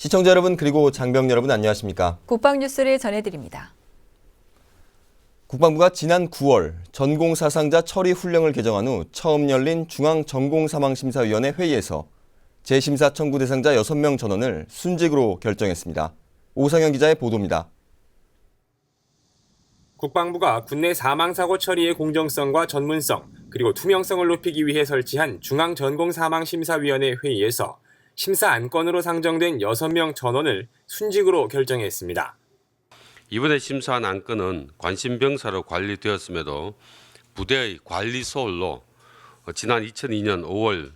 시청자 여러분 그리고 장병 여러분 안녕하십니까? 국방뉴스를 전해드립니다. 국방부가 지난 9월 전공사상자 처리 훈령을 개정한 후 처음 열린 중앙전공사망심사위원회 회의에서 재심사 청구 대상자 6명 전원을 순직으로 결정했습니다. 오상현 기자의 보도입니다. 국방부가 국내 사망사고 처리의 공정성과 전문성 그리고 투명성을 높이기 위해 설치한 중앙전공사망심사위원회 회의에서 심사 안건으로 상정된 6명 전원을 순직으로 결정했습니다. 이번에 심사한 안건은 관심병사로 관리되었음에도 부대의 관리 소홀로 지난 2002년 5월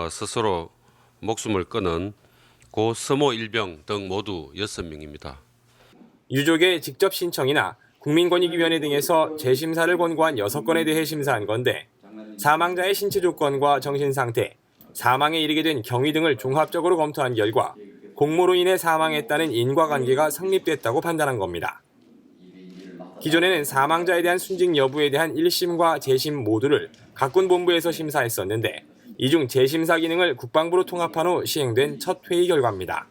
스스로 목숨을 끊은 고 서모 일병 등 모두 6명입니다. 유족의 직접 신청이나 국민권익위원회 등에서 재심사를 권고한 6건에 대해 심사한 건데 사망자의 신체 조건과 정신 상태, 사망에 이르게 된 경위 등을 종합적으로 검토한 결과 공모로 인해 사망했다는 인과관계가 성립됐다고 판단한 겁니다. 기존에는 사망자에 대한 순직 여부에 대한 1심과 재심 모두를 각군 본부에서 심사했었는데 이 중 재심사 기능을 국방부로 통합한 후 시행된 첫 회의 결과입니다.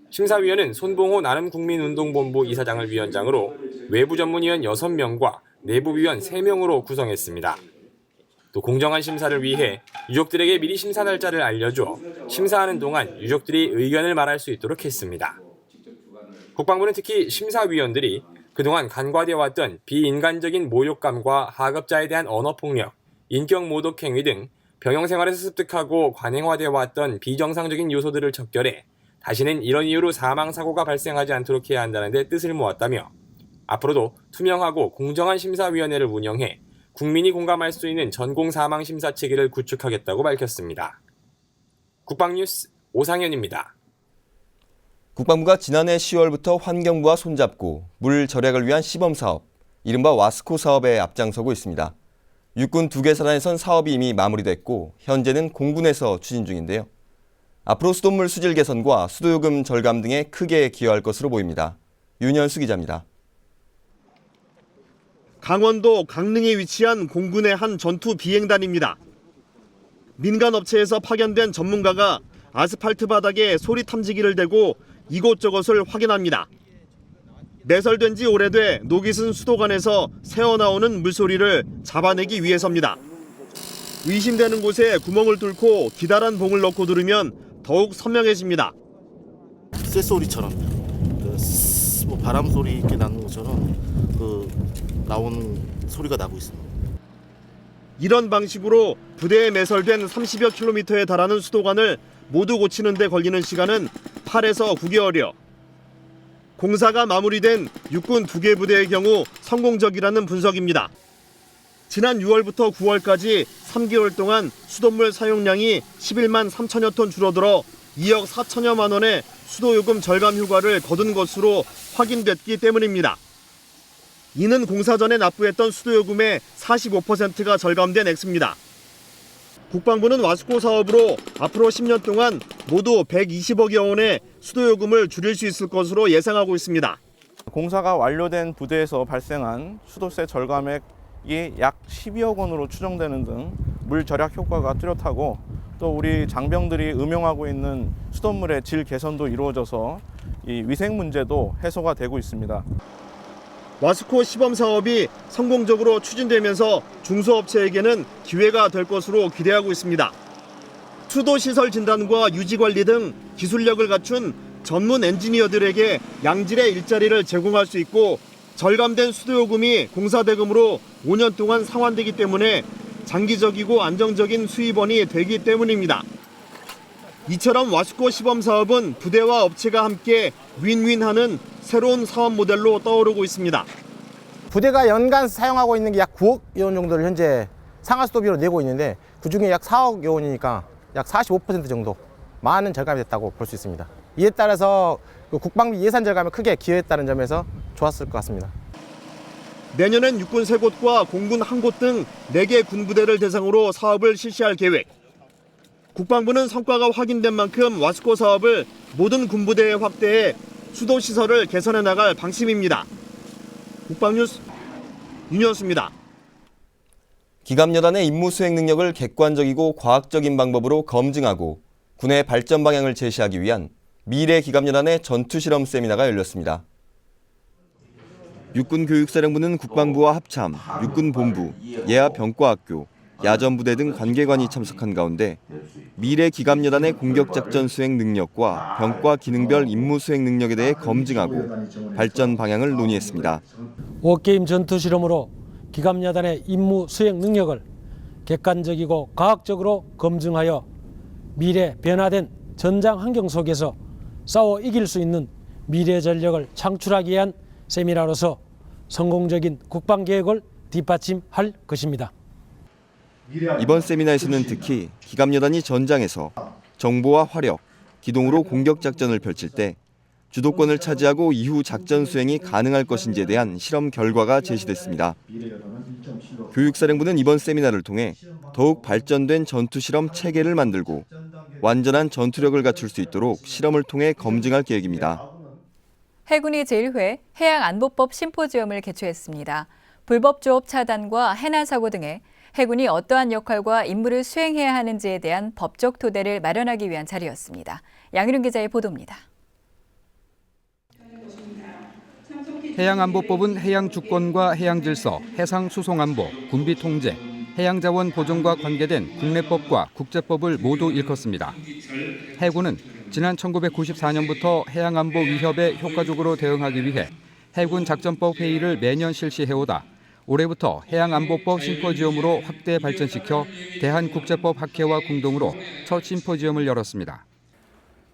심사위원은 손봉호 나눔국민운동본부 이사장을 위원장으로 외부 전문위원 6명과 내부위원 3명으로 구성했습니다. 또 공정한 심사를 위해 유족들에게 미리 심사 날짜를 알려줘 심사하는 동안 유족들이 의견을 말할 수 있도록 했습니다. 국방부는 특히 심사위원들이 그동안 간과되어 왔던 비인간적인 모욕감과 하급자에 대한 언어폭력, 인격 모독 행위 등 병영생활에서 습득하고 관행화되어 왔던 비정상적인 요소들을 척결해 다시는 이런 이유로 사망사고가 발생하지 않도록 해야 한다는 데 뜻을 모았다며 앞으로도 투명하고 공정한 심사위원회를 운영해 국민이 공감할 수 있는 전공사망심사 체계를 구축하겠다고 밝혔습니다. 국방뉴스 오상현입니다. 국방부가 지난해 10월부터 환경부와 손잡고 물 절약을 위한 시범사업, 이른바 와스코 사업에 앞장서고 있습니다. 육군 2개 사단에선 사업이 이미 마무리됐고 현재는 공군에서 추진 중인데요. 앞으로 수돗물 수질 개선과 수도요금 절감 등에 크게 기여할 것으로 보입니다. 윤현수 기자입니다. 강원도 강릉에 위치한 공군의 한 전투 비행단입니다. 민간 업체에서 파견된 전문가가 아스팔트 바닥에 소리 탐지기를 대고 이곳저곳을 확인합니다. 매설된 지 오래돼 녹이 쓴 수도관에서 새어나오는 물소리를 잡아내기 위해서입니다. 의심되는 곳에 구멍을 뚫고 기다란 봉을 넣고 들으면 더욱 선명해집니다. 쇳소리처럼 바람 소리 이렇게 나는 것처럼 나오는 소리가 나고 있습니다. 이런 방식으로 부대에 매설된 30여 킬로미터에 달하는 수도관을 모두 고치는 데 걸리는 시간은 8에서 9개월여. 공사가 마무리된 육군 2개 부대의 경우 성공적이라는 분석입니다. 지난 6월부터 9월까지 3개월 동안 수돗물 사용량이 11만 3천여 톤 줄어들어 2억 4천여만 원의 수도요금 절감 효과를 거둔 것으로 확인됐기 때문입니다. 이는 공사 전에 납부했던 수도요금의 45%가 절감된 액수입니다. 국방부는 와스코 사업으로 앞으로 10년 동안 모두 120억여 원의 수도요금을 줄일 수 있을 것으로 예상하고 있습니다. 공사가 완료된 부대에서 발생한 수도세 절감액이 약 12억 원으로 추정되는 등 물 절약 효과가 뚜렷하고 또 우리 장병들이 음용하고 있는 수돗물의 질 개선도 이루어져서 이 위생 문제도 해소가 되고 있습니다. 와스코 시범 사업이 성공적으로 추진되면서 중소업체에게는 기회가 될 것으로 기대하고 있습니다. 수도시설 진단과 유지관리 등 기술력을 갖춘 전문 엔지니어들에게 양질의 일자리를 제공할 수 있고 절감된 수도요금이 공사대금으로 5년 동안 상환되기 때문에 장기적이고 안정적인 수입원이 되기 때문입니다. 이처럼 와스코 시범 사업은 부대와 업체가 함께 윈윈하는 새로운 사업 모델로 떠오르고 있습니다. 부대가 연간 사용하고 있는 게 약 9억 원 정도를 현재 상하수도비로 내고 있는데 그중에 약 4억 원이니까 약 45% 정도 많은 절감이 됐다고 볼 수 있습니다. 이에 따라서 국방비 예산 절감에 크게 기여했다는 점에서 좋았을 것 같습니다. 내년엔 육군 3곳과 공군 1곳 등 4개 군부대를 대상으로 사업을 실시할 계획. 국방부는 성과가 확인된 만큼 와스코 사업을 모든 군부대에 확대해 수도시설을 개선해 나갈 방침입니다. 국방뉴스 윤현수입니다. 기갑여단의 임무 수행 능력을 객관적이고 과학적인 방법으로 검증하고 군의 발전 방향을 제시하기 위한 미래기갑연안의 전투실험 세미나가 열렸습니다. 육군교육사령부는 국방부와 합참, 육군본부, 예하병과학교, 야전부대 등 관계관이 참석한 가운데 미래기갑연안의 공격작전 수행 능력과 병과 기능별 임무 수행 능력에 대해 검증하고 발전 방향을 논의했습니다. 워게임 전투 실험으로 기갑여단의 임무 수행 능력을 객관적이고 과학적으로 검증하여 미래 변화된 전장 환경 속에서 싸워 이길 수 있는 미래 전력을 창출하기 위한 세미나로서 성공적인 국방계획을 뒷받침할 것입니다. 이번 세미나에서는 특히 기갑여단이 전장에서 정보와 화력, 기동으로 공격작전을 펼칠 때 주도권을 차지하고 이후 작전 수행이 가능할 것인지에 대한 실험 결과가 제시됐습니다. 교육사령부는 이번 세미나를 통해 더욱 발전된 전투실험 체계를 만들고 완전한 전투력을 갖출 수 있도록 실험을 통해 검증할 계획입니다. 해군이 제1회 해양안보법 심포지엄을 개최했습니다. 불법 조업 차단과 해난 사고 등에 해군이 어떠한 역할과 임무를 수행해야 하는지에 대한 법적 토대를 마련하기 위한 자리였습니다. 양희룡 기자의 보도입니다. 해양안보법은 해양주권과 해양질서, 해상수송안보, 군비통제, 해양자원 보존과 관계된 국내법과 국제법을 모두 일컫습니다. 해군은 지난 1994년부터 해양안보 위협에 효과적으로 대응하기 위해 해군 작전법 회의를 매년 실시해오다 올해부터 해양안보법 심포지엄으로 확대 발전시켜 대한국제법 학회와 공동으로 첫 심포지엄을 열었습니다.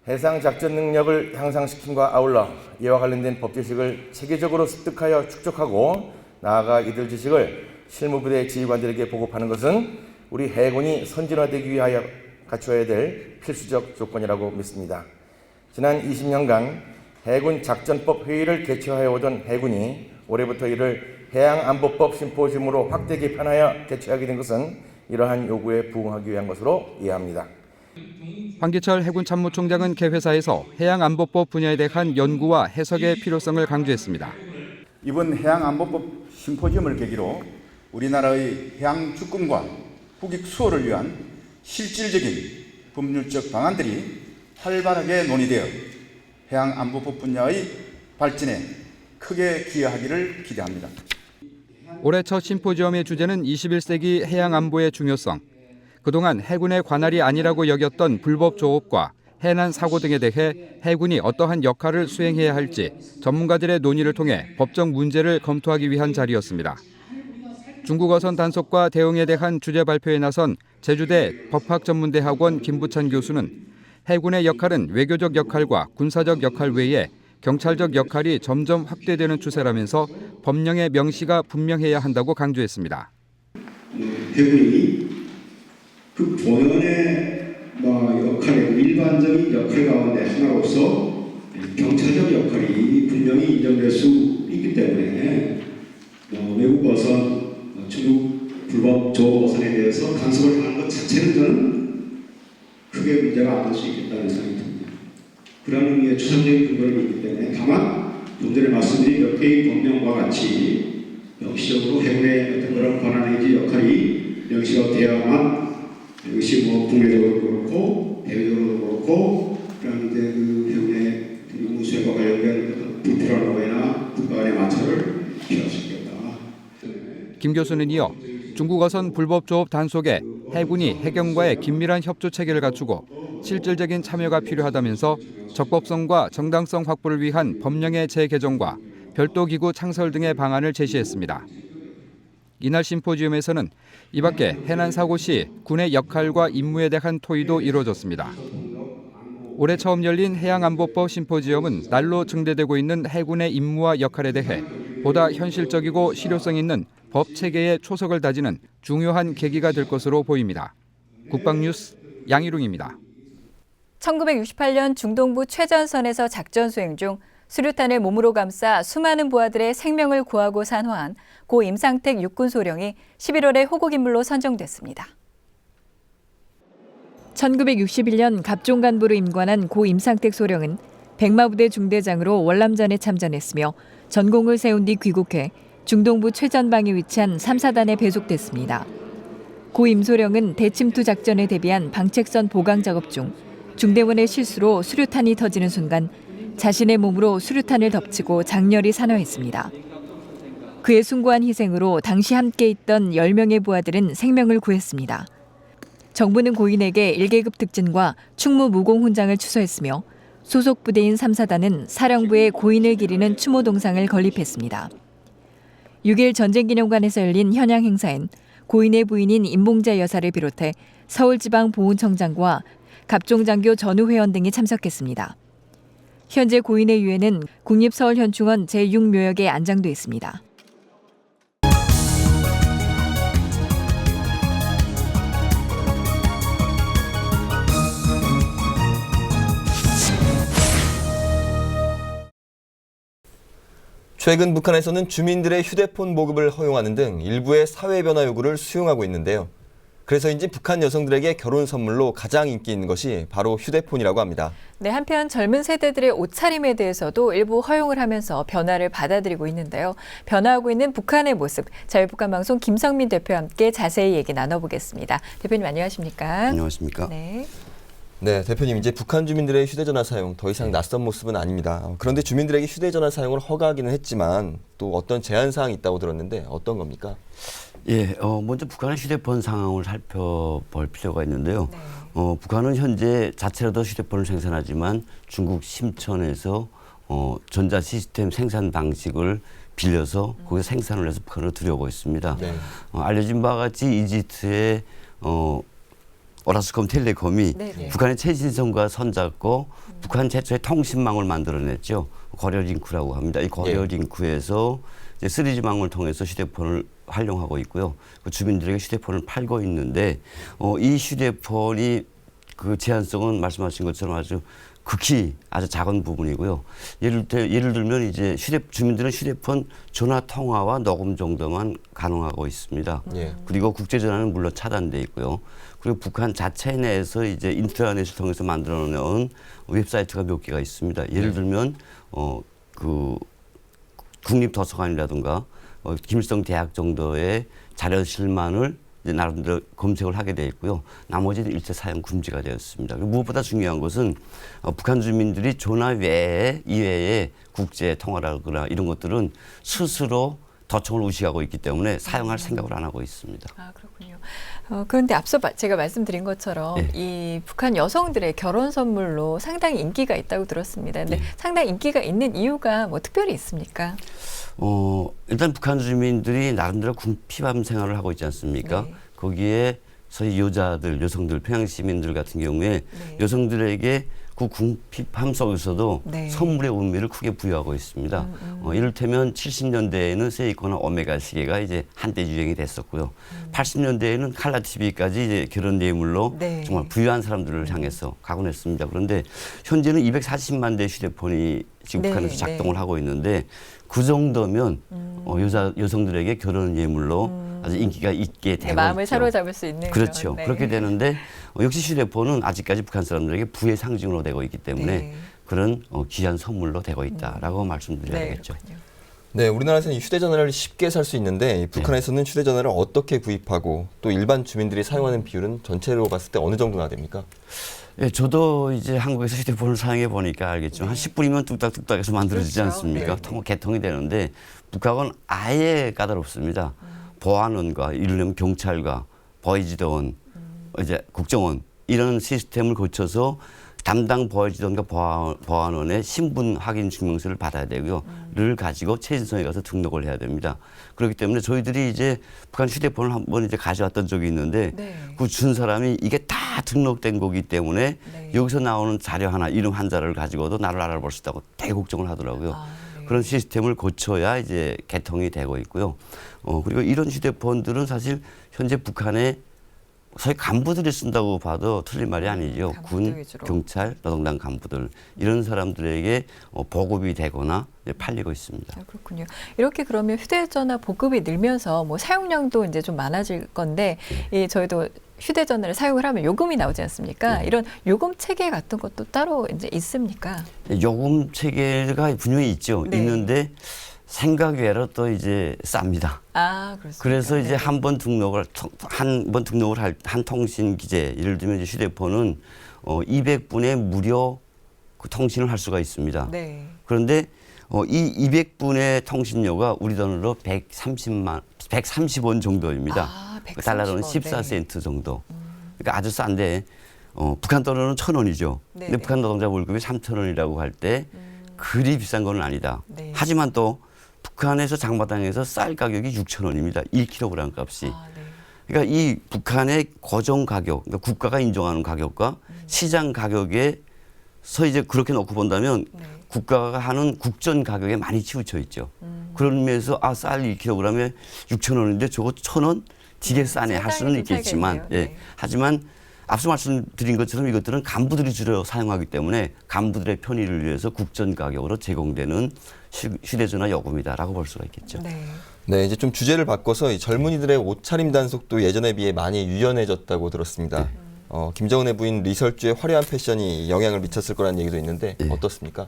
해상 작전 능력을 향상시킴과 아울러 이와 관련된 법 지식을 체계적으로 습득하여 축적하고 나아가 이들 지식을 실무부대 지휘관들에게 보급하는 것은 우리 해군이 선진화되기 위하여 갖춰야 될 필수적 조건이라고 믿습니다. 지난 20년간 해군 작전법 회의를 개최하여 오던 해군이 올해부터 이를 해양안보법 심포지엄으로 확대 개편하여 개최하게 된 것은 이러한 요구에 부응하기 위한 것으로 이해합니다. 황기철 해군 참모총장은 개회사에서 해양안보법 분야에 대한 연구와 해석의 필요성을 강조했습니다. 이번 해양안보법 심포지엄을 계기로 우리나라의 해양 주권과 국익 수호를 위한 실질적인 법률적 방안들이 활발하게 논의되어 해양안보법 분야의 발전에 크게 기여하기를 기대합니다. 올해 첫 심포지엄의 주제는 21세기 해양안보의 중요성, 그동안 해군의 관할이 아니라고 여겼던 불법 조업과 해난 사고 등에 대해 해군이 어떠한 역할을 수행해야 할지 전문가들의 논의를 통해 법적 문제를 검토하기 위한 자리였습니다. 중국 어선 단속과 대응에 대한 주제 발표에 나선 제주대 법학전문대학원 김부찬 교수는 해군의 역할은 외교적 역할과 군사적 역할 외에 경찰적 역할이 점점 확대되는 추세라면서 법령의 명시가 분명해야 한다고 강조했습니다. 해군이 그 본연의 역할의 일반적인 역할 가운데 하나로서 경찰적 역할이 분명히 인정될 수 있기 때문에 외국 어선, 중국 불법 조업 어선에 대해서 간섭을 하는 것 자체는 저는 크게 문제가 안 될 수 있겠다는 생각이 듭니다. 그런 의미의 추상적인 근거를 있기 때문에 다만 좀 전에 말씀드린 몇 개의 법령과 같이 명시적으로 해군의 어떤 그런 권한 내지 역할이 명시가 되어야만 이것이 국내적으로 그렇고 대외적으로도 그렇고 그런 이제 그 해군의 임무 수행과 관련된 불필요한 오해나 국가 간의 마찰을 피할 수 있겠다. 김 교수는 이어 중국 어선 불법 조업 단속에 해군이 해경과의 긴밀한 협조 체계를 갖추고 실질적인 참여가 필요하다면서 적법성과 정당성 확보를 위한 법령의 재개정과 별도 기구 창설 등의 방안을 제시했습니다. 이날 심포지엄에서는 이 밖에 해난 사고 시 군의 역할과 임무에 대한 토의도 이루어졌습니다. 올해 처음 열린 해양안보법 심포지엄은 날로 증대되고 있는 해군의 임무와 역할에 대해 보다 현실적이고 실효성 있는 법 체계의 초석을 다지는 중요한 계기가 될 것으로 보입니다. 국방뉴스 양희룡입니다. 1968년 중동부 최전선에서 작전 수행 중 수류탄을 몸으로 감싸 수많은 부하들의 생명을 구하고 산화한 고 임상택 육군소령이 11월에 호국인물로 선정됐습니다. 1961년 갑종 간부로 임관한 고 임상택 소령은 백마부대 중대장으로 월남전에 참전했으며 전공을 세운 뒤 귀국해 중동부 최전방에 위치한 3사단에 배속됐습니다. 고 임소령은 대침투 작전에 대비한 방책선 보강 작업 중 중대원의 실수로 수류탄이 터지는 순간 자신의 몸으로 수류탄을 덮치고 장렬히 산화했습니다. 그의 숭고한 희생으로 당시 함께 있던 10명의 부하들은 생명을 구했습니다. 정부는 고인에게 1계급 특진과 충무 무공 훈장을 추서했으며 소속 부대인 3사단은 사령부에 고인을 기리는 추모 동상을 건립했습니다. 6일 전쟁기념관에서 열린 현양 행사엔 고인의 부인인 임봉자 여사를 비롯해 서울지방보훈청장과 갑종장교 전우회원 등이 참석했습니다. 현재 고인의 유해는 국립서울현충원 제6묘역에 안장돼 있습니다. 최근 북한에서는 주민들의 휴대폰 보급을 허용하는 등 일부의 사회 변화 요구를 수용하고 있는데요. 그래서인지 북한 여성들에게 결혼 선물로 가장 인기 있는 것이 바로 휴대폰이라고 합니다. 네, 한편 젊은 세대들의 옷차림에 대해서도 일부 허용을 하면서 변화를 받아들이고 있는데요. 변화하고 있는 북한의 모습, 자유북한방송 김성민 대표와 함께 자세히 얘기 나눠보겠습니다. 대표님 안녕하십니까? 안녕하십니까? 네, 대표님, 이제 북한 주민들의 휴대전화 사용 더 이상 낯선 모습은 아닙니다. 그런데 주민들에게 휴대전화 사용을 허가하기는 했지만 또 어떤 제한 사항이 있다고 들었는데 어떤 겁니까? 예, 먼저 북한의 휴대폰 상황을 살펴볼 필요가 있는데요. 북한은 현재 자체로도 휴대폰을 생산하지만 중국 심천에서 전자 시스템 생산 방식을 빌려서 거기서 생산을 해서 북한으로 들여오고 있습니다. 알려진 바와 같이 이집트의 오라스콤 텔레콤이 북한의 최신성과 손잡고 북한 최초의 통신망을 만들어냈죠. 거려링크라고 합니다. 이 거려링크에서 3G망을 통해서 휴대폰을 활용하고 있고요. 그 주민들에게 휴대폰을 팔고 있는데 이 휴대폰이 그 제한성은 말씀하신 것처럼 아주 작은 부분이고요. 예를 들면 이제 주민들은 휴대폰 전화 통화와 녹음 정도만 가능하고 있습니다. 그리고 국제 전화는 물론 차단돼 있고요. 그리고 북한 자체 내에서 이제 인터넷을 통해서 만들어 놓은 웹사이트가 몇 개가 있습니다. 예를 들면 그 국립도서관이라든가 김일성 대학 정도의 자료실만을 이제 나름대로 검색을 하게 되어 있고요. 나머지는 일체 사용 금지가 되었습니다. 무엇보다 중요한 것은 북한 주민들이 전화 이외에 국제 통화라거나 이런 것들은 스스로 도청을 의식하고 있기 때문에 사용할 생각을 안 하고 있습니다. 아, 그렇군요. 그런데 앞서 제가 말씀드린 것처럼 이 북한 여성들의 결혼 선물로 상당히 인기가 있다고 들었습니다. 근데 상당히 인기가 있는 이유가 뭐 특별히 있습니까? 일단 북한 주민들이 나름대로 궁핍함 생활을 하고 있지 않습니까? 거기에 소위 여성들, 평양 시민들 같은 경우에 여성들에게 그 궁핍함 속에서도 선물의 의미를 크게 부여하고 있습니다. 이를테면 70년대에는 세이코나 오메가 시계가 이제 한때 유행이 됐었고요. 80년대에는 칼라 TV까지 이제 결혼 예물로 정말 부유한 사람들을 향해서 가곤 했습니다. 그런데 현재는 240만 대 휴대폰이 지금 북한에서 작동을 하고 있는데 그 정도면 여성들에게 결혼 예물로 아주 인기가 있게 되고 마음을 있죠. 사로잡을 수 있는 그렇죠. 그렇게 되는데 역시 휴대폰은 아직까지 북한 사람들에게 부의 상징으로 되고 있기 때문에 그런 귀한 선물로 되고 있다라고 말씀드려야겠죠. 네, 우리나라에서는 이 휴대전화를 쉽게 살 수 있는데 북한에서는 휴대전화를 어떻게 구입하고 또 일반 주민들이 사용하는 비율은 전체로 봤을 때 어느 정도나 됩니까? 예, 저도 이제 한국에서 휴대폰을 사용해 보니까 알겠지만 한 10분이면 뚝딱뚝딱해서 만들어지지 않습니까? 개통이 되는데 북한은 아예 까다롭습니다. 보안원과 이르면 경찰과 보이지도원, 이제 국정원 이런 시스템을 거쳐서 담당 보이지도원과 보안원의 신분 확인 증명서를 받아야 되고요. 를 가지고 최신성에 가서 등록을 해야 됩니다. 그렇기 때문에 저희들이 이제 북한 휴대폰을 한번 이제 가져왔던 적이 있는데 그 준 사람이 이게 다 등록된 거기 때문에 여기서 나오는 자료 하나, 이름 한자를 가지고도 나를 알아볼 수 있다고 되게 걱정을 하더라고요. 그런 시스템을 거쳐야 이제 개통이 되고 있고요. 그리고 이런 휴대폰들은 사실 현재 북한의 소위 간부들이 쓴다고 봐도 틀린 말이 아니죠. 군, 경찰, 노동당 간부들 이런 사람들에게 보급이 되거나 팔리고 있습니다. 그렇군요. 이렇게 그러면 휴대전화 보급이 늘면서 뭐 사용량도 이제 좀 많아질 건데 저희도 휴대전화를 사용을 하면 요금이 나오지 않습니까? 이런 요금 체계 같은 것도 따로 이제 있습니까? 요금 체계가 분명히 있죠. 있는데 생각 외로 또 이제 쌉니다. 아, 그렇습니다. 그래서 이제 네. 한 번 등록을 한 통신 기재, 예를 들면 이제 휴대폰은 200분의 무료 그 통신을 할 수가 있습니다. 네. 그런데 이 200분의 통신료가 우리 돈으로 130원 정도입니다. 아, 130원. 달러로는 14센트 정도. 그러니까 아주 싼데 북한 돈으로는 1,000원이죠. 네, 근데 네. 북한 노동자 월급이 3,000원이라고 할 때 그리 비싼 건 아니다. 네. 하지만 또 북한에서 장마당에서 쌀 가격이 6,000원입니다. 1kg 값이. 아, 네. 그러니까 이 북한의 고정 가격, 그러니까 국가가 인정하는 가격과 시장 가격에서 이제 그렇게 놓고 본다면 네. 국가가 하는 국전 가격에 많이 치우쳐 있죠. 그런 면에서 쌀 1kg에 6,000원인데 저거 1,000원? 되게 싸네 할 수는 상당히 좀 있겠지만, 차이가 있네요. 네. 하지만 앞서 말씀드린 것처럼 이것들은 간부들이 주로 사용하기 때문에 간부들의 편의를 위해서 국전 가격으로 제공되는 휴대전화 요금이다라고 볼 수가 있겠죠. 네. 네, 이제 좀 주제를 바꿔서 이 젊은이들의 옷차림 단속도 예전에 비해 많이 유연해졌다고 들었습니다. 김정은의 부인 리설주의 화려한 패션이 영향을 미쳤을 거라는 얘기도 있는데 어떻습니까?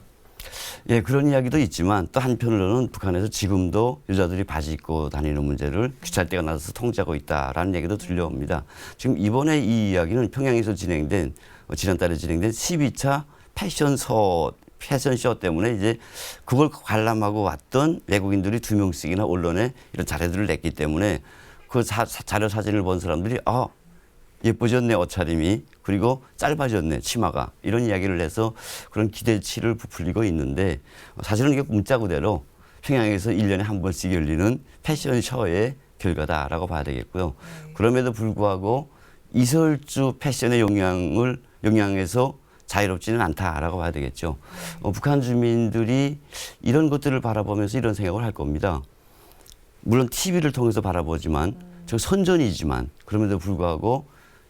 예, 그런 이야기도 있지만 또 한편으로는 북한에서 지금도 여자들이 바지 입고 다니는 문제를 귀찰대가 나서서 통제하고 있다라는 얘기도 들려옵니다. 지금 이번에 이 이야기는 평양에서 진행된 지난달에 진행된 12차 패션쇼 때문에 이제 그걸 관람하고 왔던 외국인들이 2명씩이나 언론에 이런 자료들을 냈기 때문에 그 자료 사진을 본 사람들이 예뻐졌네 옷차림이, 그리고 짧아졌네 치마가, 이런 이야기를 해서 그런 기대치를 부풀리고 있는데 사실은 이게 문자 그대로 평양에서 1년에 한 번씩 열리는 패션쇼의 결과다라고 봐야 되겠고요. 그럼에도 불구하고 이설주 패션의 영향에서 자유롭지는 않다라고 봐야 되겠죠. 북한 주민들이 이런 것들을 바라보면서 이런 생각을 할 겁니다. 물론 TV를 통해서 바라보지만 저 선전이지만 그럼에도 불구하고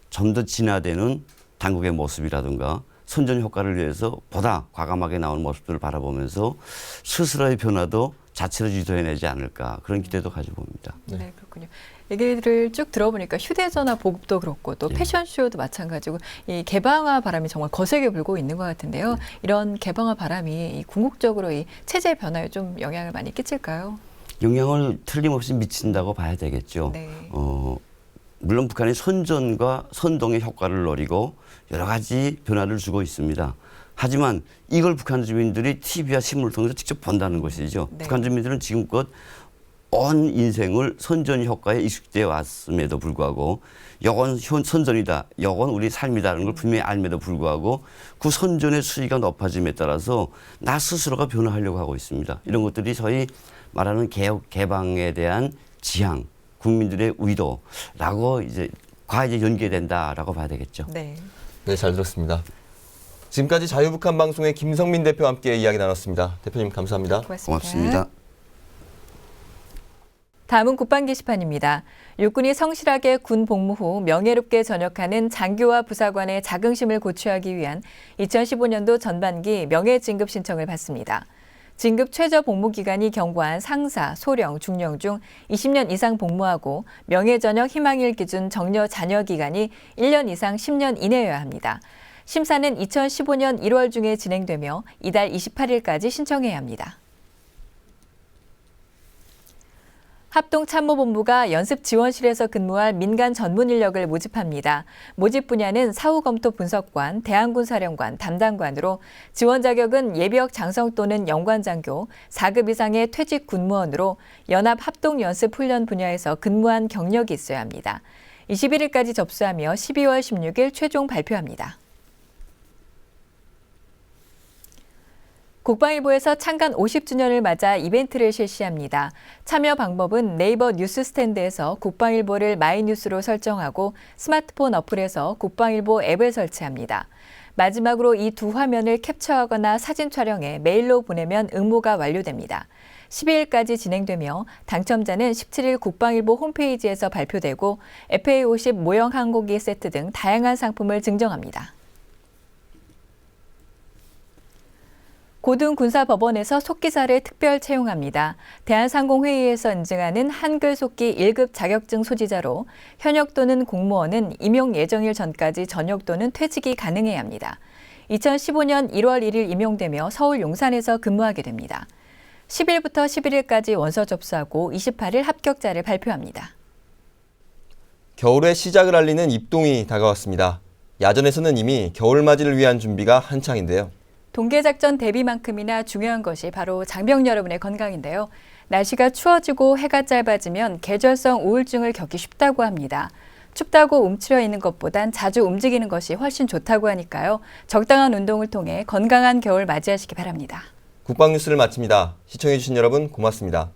좀 더 진화되는 당국의 모습이라든가 선전 효과를 위해서 보다 과감하게 나오는 모습들을 바라보면서 스스로의 변화도 자체로 유도해내지 않을까, 그런 기대도 가지고 봅니다. 네, 그렇군요. 얘기를 쭉 들어보니까 휴대전화 보급도 그렇고 또 패션쇼도 마찬가지고 이 개방화 바람이 정말 거세게 불고 있는 것 같은데요. 이런 개방화 바람이 궁극적으로 이 체제 변화에 좀 영향을 많이 끼칠까요? 영향을 틀림없이 미친다고 봐야 되겠죠. 네. 물론 북한이 선전과 선동의 효과를 노리고 여러 가지 변화를 주고 있습니다. 하지만 이걸 북한 주민들이 TV와 신문을 통해서 직접 본다는 것이죠. 네. 북한 주민들은 지금껏 온 인생을 선전 효과에 익숙되어 왔음에도 불구하고 이건 선전이다, 이건 우리 삶이다라는 걸 분명히 알면도 불구하고 그 선전의 수위가 높아짐에 따라서 나 스스로가 변화하려고 하고 있습니다. 이런 것들이 저희 말하는 개혁 개방에 대한 지향, 국민들의 의도라고 이제 연계된다라고 봐야 되겠죠. 네. 네, 잘 들었습니다. 지금까지 자유북한 방송의 김성민 대표와 함께 이야기 나눴습니다. 대표님 감사합니다. 고맙습니다. 다음은 국방 게시판입니다. 육군이 성실하게 군 복무 후 명예롭게 전역하는 장교와 부사관의 자긍심을 고취하기 위한 2015년도 전반기 명예진급 신청을 받습니다. 진급 최저 복무 기간이 경과한 상사, 소령, 중령 중 20년 이상 복무하고 명예전역 희망일 기준 정려 잔여 기간이 1년 이상 10년 이내여야 합니다. 심사는 2015년 1월 중에 진행되며 이달 28일까지 신청해야 합니다. 합동참모본부가 연습지원실에서 근무할 민간 전문 인력을 모집합니다. 모집 분야는 사후검토 분석관, 대한군사령관, 담당관으로 지원 자격은 예비역 장성 또는 영관장교, 4급 이상의 퇴직 군무원으로 연합 합동연습훈련 분야에서 근무한 경력이 있어야 합니다. 21일까지 접수하며 12월 16일 최종 발표합니다. 국방일보에서 창간 50주년을 맞아 이벤트를 실시합니다. 참여 방법은 네이버 뉴스 스탠드에서 국방일보를 마이뉴스로 설정하고 스마트폰 어플에서 국방일보 앱을 설치합니다. 마지막으로 이 두 화면을 캡처하거나 사진 촬영해 메일로 보내면 응모가 완료됩니다. 12일까지 진행되며 당첨자는 17일 국방일보 홈페이지에서 발표되고 FA50 모형 항공기 세트 등 다양한 상품을 증정합니다. 고등군사법원에서 속기사를 특별 채용합니다. 대한상공회의에서 인증하는 한글 속기 1급 자격증 소지자로 현역 또는 공무원은 임용 예정일 전까지 전역 또는 퇴직이 가능해야 합니다. 2015년 1월 1일 임용되며 서울 용산에서 근무하게 됩니다. 10일부터 11일까지 원서 접수하고 28일 합격자를 발표합니다. 겨울의 시작을 알리는 입동이 다가왔습니다. 야전에서는 이미 겨울맞이를 위한 준비가 한창인데요. 동계작전 대비만큼이나 중요한 것이 바로 장병 여러분의 건강인데요. 날씨가 추워지고 해가 짧아지면 계절성 우울증을 겪기 쉽다고 합니다. 춥다고 움츠려 있는 것보단 자주 움직이는 것이 훨씬 좋다고 하니까요. 적당한 운동을 통해 건강한 겨울 맞이하시기 바랍니다. 국방뉴스를 마칩니다. 시청해주신 여러분 고맙습니다.